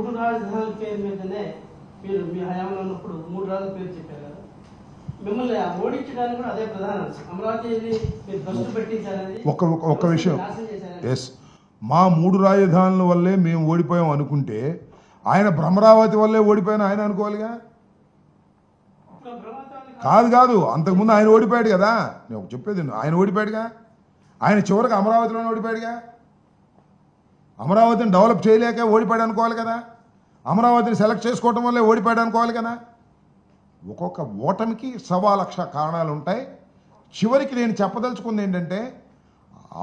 మూడు రాజధానుల పేరు మీదనే మీరు మీ హయాంలో ఉన్నప్పుడు మూడు రాజుల పేరు చెప్పారు కదా, మిమ్మల్ని ఓడించడానికి కూడా అదే ప్రధాన అంశం. అమరావతిని మీరు దృష్టి పెట్టించారని ఒక్క విషయం, ఎస్, మా మూడు రాజధానుల వల్లే మేము ఓడిపోయాం అనుకుంటే ఆయన భ్రమరావతి వల్లే ఓడిపోయాను ఆయన అనుకోవాలిగా. కాదు, అంతకుముందు ఆయన ఓడిపోయాడు కదా. నేను చెప్పేది ఆయన ఓడిపోయాడుగా. ఆయన చివరికి అమరావతిలోనే ఓడిపోయాడుగా. అమరావతిని డెవలప్ చేయలేక ఓడిపోయాడు అనుకోవాలి కదా. అమరావతిని సెలెక్ట్ చేసుకోవటం వల్లే ఓడిపోయాడు అనుకోవాలి కదా. ఒక్కొక్క ఓటమికి 1,00,000 కారణాలు ఉంటాయి. చివరికి నేను చెప్పదలుచుకుంది ఏంటంటే,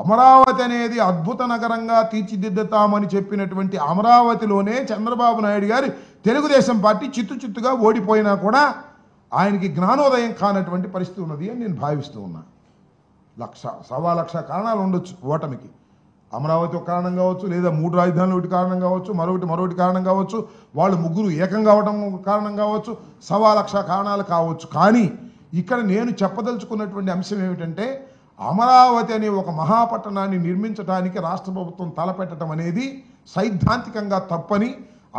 అమరావతి అనేది అద్భుత నగరంగా తీర్చిదిద్దుతామని చెప్పినటువంటి అమరావతిలోనే చంద్రబాబు నాయుడు గారి తెలుగుదేశం పార్టీ చిత్తుగా ఓడిపోయినా కూడా ఆయనకి జ్ఞానోదయం కానటువంటి పరిస్థితి ఉన్నది అని నేను భావిస్తూ ఉన్నా. 1,00,000 కారణాలు ఉండొచ్చు ఓటమికి. అమరావతి ఒక కారణం కావచ్చు, లేదా మూడు రాజధానులు ఒకటి కారణం కావచ్చు, మరొకటి కారణం కావచ్చు, వాళ్ళు ముగ్గురు ఏకం కావడం కారణం కావచ్చు, 1,00,000 కారణాలు కావచ్చు. కానీ ఇక్కడ నేను చెప్పదలుచుకున్నటువంటి అంశం ఏమిటంటే, అమరావతి అనే ఒక మహాపట్టణాన్ని నిర్మించడానికి రాష్ట్ర ప్రభుత్వం తలపెట్టడం అనేది సైద్ధాంతికంగా తప్పని,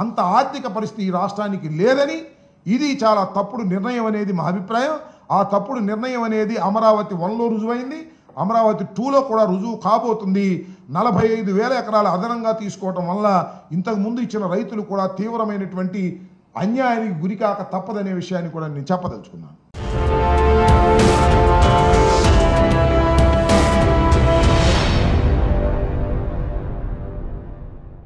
అంత ఆర్థిక పరిస్థితి ఈ రాష్ట్రానికి లేదని, ఇది చాలా తప్పుడు నిర్ణయం అనేది మా అభిప్రాయం. ఆ తప్పుడు నిర్ణయం అనేది అమరావతి 1లో రుజువైంది, అమరావతి 2లో కూడా రుజువు కాబోతుంది. 45,000 ఎకరాల అదనంగా తీసుకోవటం వల్ల ఇంతకుముందు ఇచ్చిన రైతులు కూడా తీవ్రమైనటువంటి అన్యాయానికి గురికాక తప్పదనే విషయాన్ని కూడా నేను చెప్పదలుచుకున్నాను.